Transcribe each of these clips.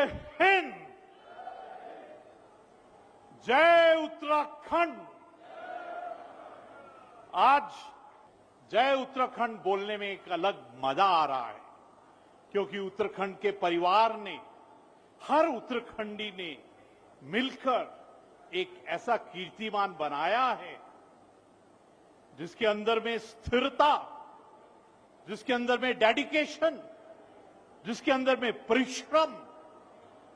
हिंद, जय उत्तराखंड। आज जय उत्तराखंड बोलने में एक अलग मजा आ रहा है, क्योंकि उत्तराखंड के परिवार ने, हर उत्तराखंडी ने मिलकर एक ऐसा कीर्तिमान बनाया है जिसके अंदर में स्थिरता, जिसके अंदर में डेडिकेशन, जिसके अंदर में परिश्रम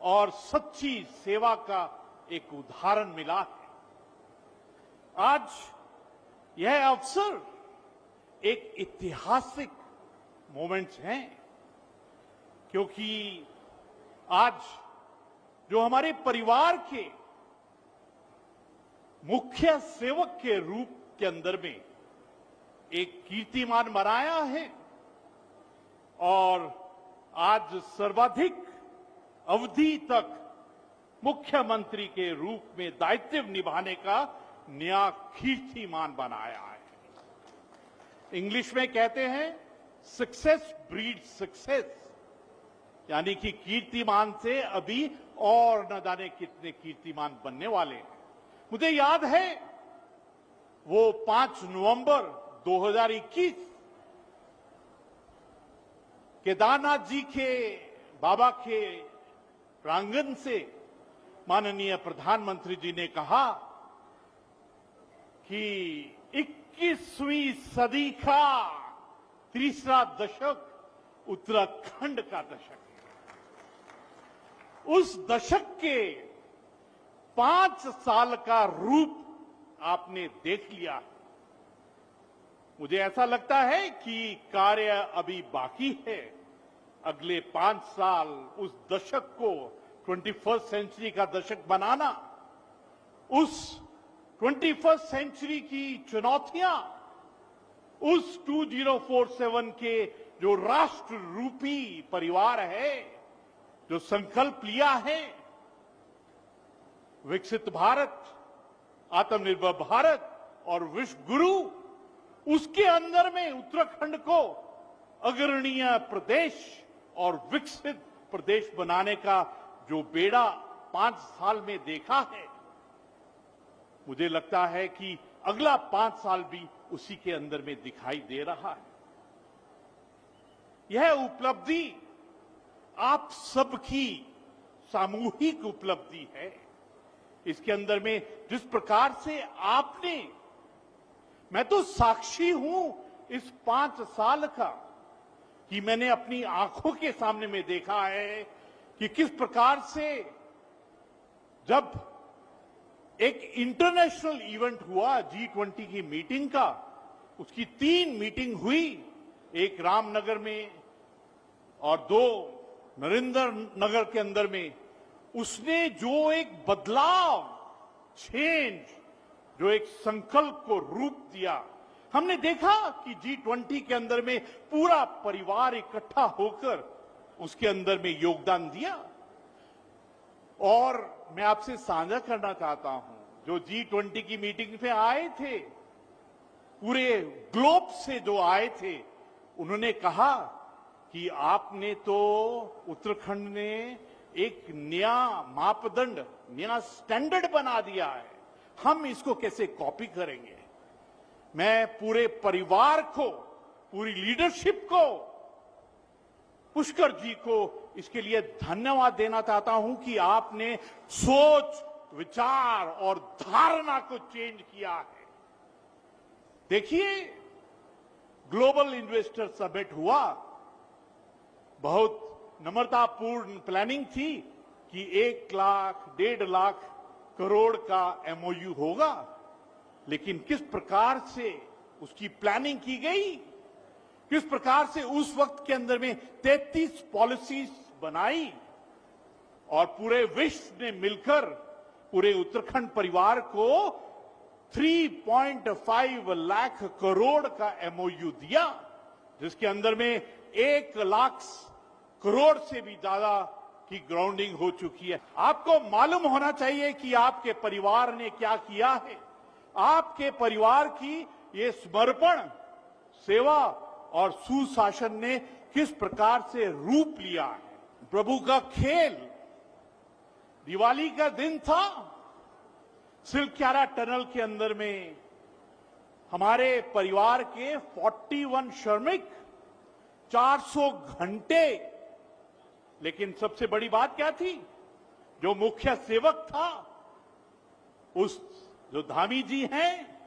और सच्ची सेवा का एक उदाहरण मिला है। आज यह अवसर एक ऐतिहासिक मोमेंट्स हैं, क्योंकि आज जो हमारे परिवार के मुख्य सेवक के रूप के अंदर में एक कीर्तिमान बनाया है और आज सर्वाधिक अवधि तक मुख्यमंत्री के रूप में दायित्व निभाने का नया कीर्तिमान बनाया है। इंग्लिश में कहते हैं सक्सेस ब्रीड सक्सेस, यानी कि कीर्तिमान से अभी और न जाने कितने कीर्तिमान बनने वाले हैं। मुझे याद है वो 5 नवंबर 2021 केदारनाथ जी के बाबा के प्रांगण से माननीय प्रधानमंत्री जी ने कहा कि 21वीं सदी का तीसरा दशक उत्तराखंड का दशक है। उस दशक के 5 साल का रूप आपने देख लिया। मुझे ऐसा लगता है कि कार्य अभी बाकी है। अगले 5 साल उस दशक को 21st सेंचुरी का दशक बनाना, उस 21st सेंचुरी की चुनौतियां, उस 2047 के जो राष्ट्र रूपी परिवार है, जो संकल्प लिया है, विकसित भारत, आत्मनिर्भर भारत और विश्व गुरु, उसके अंदर में उत्तराखंड को अग्रणीय प्रदेश और विकसित प्रदेश बनाने का जो बेड़ा 5 साल में देखा है, मुझे लगता है कि अगला 5 साल भी उसी के अंदर में दिखाई दे रहा है। यह उपलब्धि आप सबकी सामूहिक उपलब्धि है। इसके अंदर में जिस प्रकार से आपने, मैं तो साक्षी हूं इस 5 साल का, कि मैंने अपनी आंखों के सामने में देखा है कि किस प्रकार से जब एक इंटरनेशनल इवेंट हुआ G20 की मीटिंग का, उसकी 3 मीटिंग हुई, एक रामनगर में और 2 नरेंद्र नगर के अंदर में, उसने जो एक बदलाव, चेंज, जो एक संकल्प को रूप दिया, हमने देखा कि G20 के अंदर में पूरा परिवार इकट्ठा होकर उसके अंदर में योगदान दिया। और मैं आपसे साझा करना चाहता हूं, जो G20 की मीटिंग पे आए थे, पूरे ग्लोब से जो आए थे, उन्होंने कहा कि आपने तो, उत्तराखंड ने एक नया मापदंड, नया स्टैंडर्ड बना दिया है, हम इसको कैसे कॉपी करेंगे। मैं पूरे परिवार को, पूरी लीडरशिप को, पुष्कर जी को इसके लिए धन्यवाद देना चाहता हूं कि आपने सोच, विचार और धारणा को चेंज किया है। देखिए, ग्लोबल इन्वेस्टर समिट हुआ, बहुत नम्रतापूर्ण प्लानिंग थी कि 1 लाख, 1.5 लाख करोड़ का MOU होगा, लेकिन किस प्रकार से उसकी प्लानिंग की गई, किस प्रकार से उस वक्त के अंदर में 33 पॉलिसीज बनाई और पूरे विश्व ने मिलकर पूरे उत्तराखंड परिवार को 3.5 लाख करोड़ का MOU दिया, जिसके अंदर में 1 लाख करोड़ से भी ज्यादा की ग्राउंडिंग हो चुकी है। आपको मालूम होना चाहिए कि आपके परिवार ने क्या किया है। आपके परिवार की ये समर्पण, सेवा और सुशासन ने किस प्रकार से रूप लिया है। प्रभु का खेल दिवाली का दिन था। सिलक्यारा टनल के अंदर में हमारे परिवार के 41 श्रमिक 400 घंटे, लेकिन सबसे बड़ी बात क्या थी, जो मुख्य सेवक था, उस जो धामी जी हैं,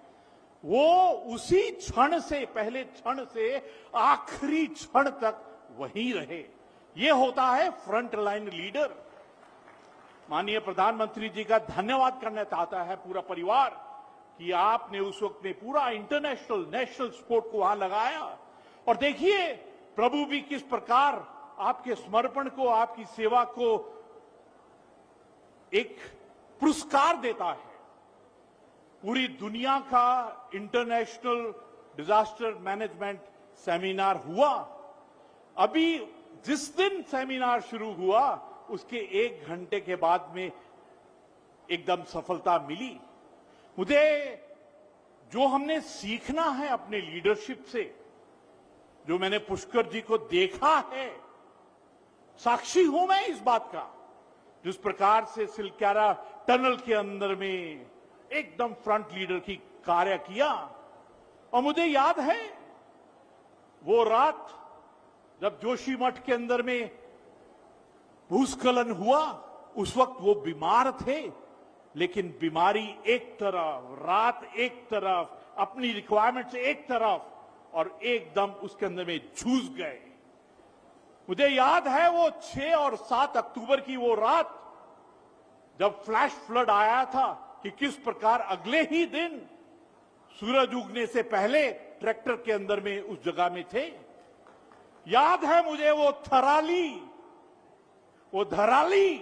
वो उसी क्षण से, पहले क्षण से आखिरी क्षण तक वहीं रहे। ये होता है फ्रंट लाइन लीडर। माननीय प्रधानमंत्री जी का धन्यवाद करना चाहता है पूरा परिवार कि आपने उस वक्त में पूरा इंटरनेशनल नेशनल सपोर्ट को वहां लगाया। और देखिए प्रभु भी किस प्रकार आपके समर्पण को, आपकी सेवा को एक पुरस्कार देता है। पूरी दुनिया का इंटरनेशनल डिजास्टर मैनेजमेंट सेमिनार हुआ। अभी जिस दिन सेमिनार शुरू हुआ उसके 1 घंटे के बाद में एकदम सफलता मिली। मुझे जो हमने सीखना है अपने लीडरशिप से, जो मैंने पुष्कर जी को देखा है, साक्षी हूं मैं इस बात का, जिस प्रकार से सिलक्यारा टनल के अंदर में एकदम फ्रंट लीडर की कार्य किया। और मुझे याद है वो रात जब जोशीमठ के अंदर में भूस्खलन हुआ, उस वक्त वो बीमार थे, लेकिन बीमारी एक तरफ, रात एक तरफ, अपनी रिक्वायरमेंट एक तरफ, और एकदम उसके अंदर में झूझ गए। मुझे याद है वो 6 और 7 अक्टूबर की वो रात जब फ्लैश फ्लड आया था, कि किस प्रकार अगले ही दिन सूरज उगने से पहले ट्रैक्टर के अंदर में उस जगह में थे। याद है मुझे वो धराली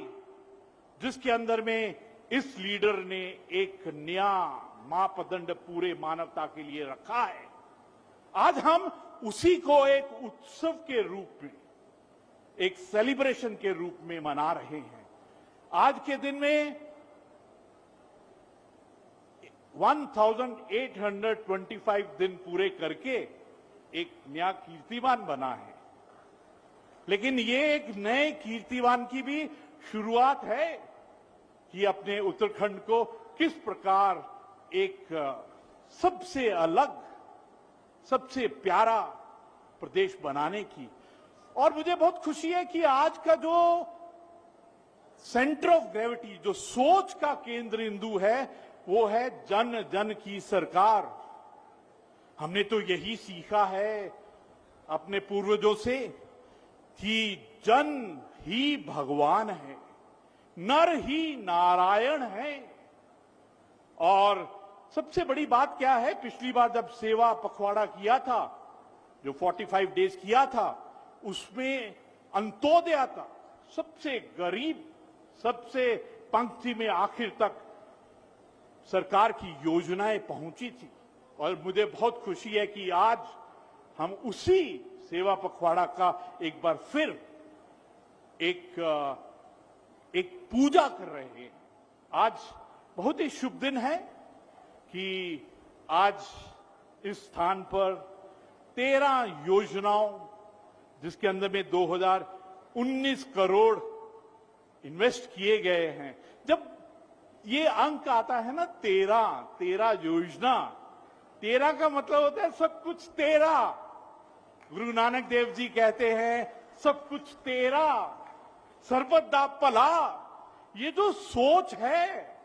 जिसके अंदर में इस लीडर ने एक नया मापदंड पूरे मानवता के लिए रखा है। आज हम उसी को एक उत्सव के रूप में, एक सेलिब्रेशन के रूप में मना रहे हैं। आज के दिन में 1825 दिन पूरे करके एक नया कीर्तिमान बना है। लेकिन ये एक नए कीर्तिमान की भी शुरुआत है कि अपने उत्तराखंड को किस प्रकार एक सबसे अलग, सबसे प्यारा प्रदेश बनाने की। और मुझे बहुत खुशी है कि आज का जो सेंटर ऑफ ग्रेविटी, जो सोच का केंद्र बिंदु है, वो है जन जन की सरकार। हमने तो यही सीखा है अपने पूर्वजों से कि जन ही भगवान है, नर ही नारायण है। और सबसे बड़ी बात क्या है, पिछली बार जब सेवा पखवाड़ा किया था, जो 45 डेज किया था, उसमें अंत्योदय तक, सबसे गरीब, सबसे पंक्ति में आखिर तक सरकार की योजनाएं पहुंची थी। और मुझे बहुत खुशी है कि आज हम उसी सेवा पखवाड़ा का एक बार फिर एक पूजा कर रहे हैं। आज बहुत ही शुभ दिन है कि आज इस स्थान पर 13 योजनाओं, जिसके अंदर में 2019 करोड़ इन्वेस्ट किए गए हैं। जब ये अंक आता है ना 13 योजना, 13 का मतलब होता है सब कुछ तेरा। गुरु नानक देव जी कहते हैं सब कुछ तेरा, सर्वदा भला। ये जो सोच है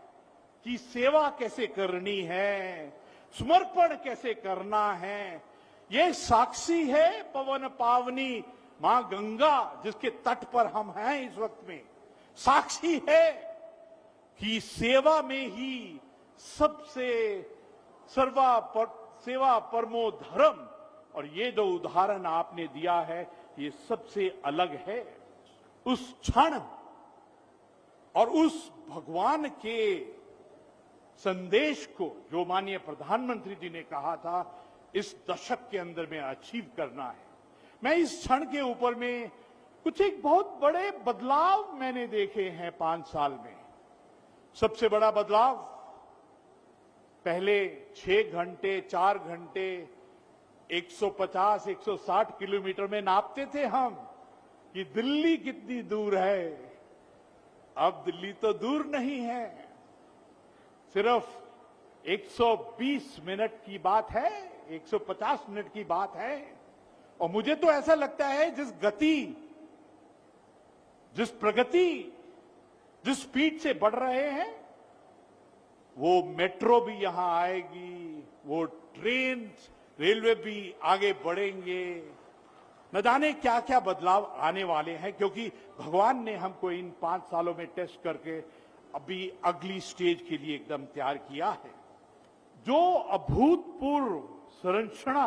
कि सेवा कैसे करनी है, समर्पण कैसे करना है, ये साक्षी है पवन पावनी मां गंगा, जिसके तट पर हम हैं इस वक्त में। साक्षी है कि सेवा में ही सबसे सेवा परमो धर्म। और ये जो उदाहरण आपने दिया है, ये सबसे अलग है। उस क्षण और उस भगवान के संदेश को जो माननीय प्रधानमंत्री जी ने कहा था, इस दशक के अंदर में अचीव करना है। मैं इस क्षण के ऊपर में कुछ एक बहुत बड़े बदलाव मैंने देखे हैं 5 साल में। सबसे बड़ा बदलाव, पहले 6 घंटे 4 घंटे 150-160 किलोमीटर में नापते थे हम कि दिल्ली कितनी दूर है। अब दिल्ली तो दूर नहीं है, सिर्फ 120 मिनट की बात है, 150 मिनट की बात है। और मुझे तो ऐसा लगता है जिस गति, जिस प्रगति, जिस स्पीड से बढ़ रहे हैं, वो मेट्रो भी यहां आएगी, वो ट्रेन, रेलवे भी आगे बढ़ेंगे। न जाने क्या क्या बदलाव आने वाले हैं, क्योंकि भगवान ने हमको इन 5 सालों में टेस्ट करके अभी अगली स्टेज के लिए एकदम तैयार किया है। जो अभूतपूर्व संरचना,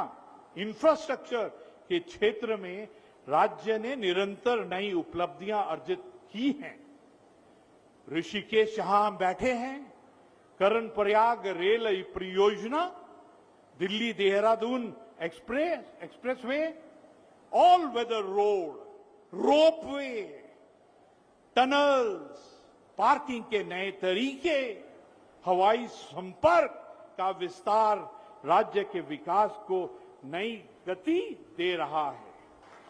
इंफ्रास्ट्रक्चर के क्षेत्र में राज्य ने निरंतर नई उपलब्धियां अर्जित की हैं। ऋषिकेश जहां हम बैठे हैं, करण प्रयाग रेल परियोजना, Delhi Dehradun expressway, all weather road, ropeway, tunnels, parking के नए तरीके, हवाई संपर्क का विस्तार राज्य के विकास को नई गति दे रहा है।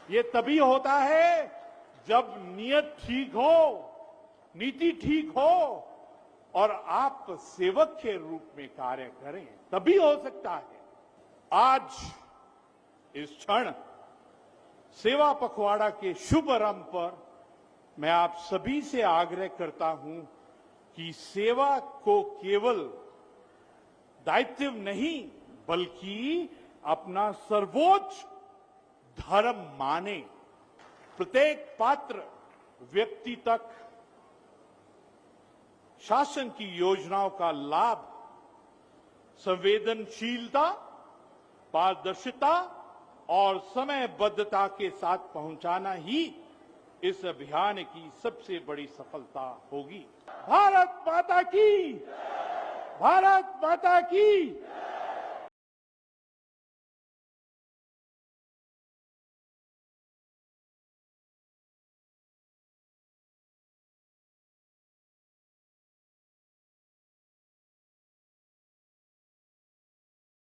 ये तभी होता है जब नियत ठीक हो, नीति ठीक हो और आप सेवक के रूप में कार्य करें, तभी हो सकता है। आज इस क्षण सेवा पखवाड़ा के शुभ आरंभ पर मैं आप सभी से आग्रह करता हूं कि सेवा को केवल दायित्व नहीं बल्कि अपना सर्वोच्च धर्म माने। प्रत्येक पात्र व्यक्ति तक शासन की योजनाओं का लाभ संवेदनशीलता, पारदर्शिता और समयबद्धता के साथ पहुंचाना ही इस अभियान की सबसे बड़ी सफलता होगी। भारत माता की, भारत माता की।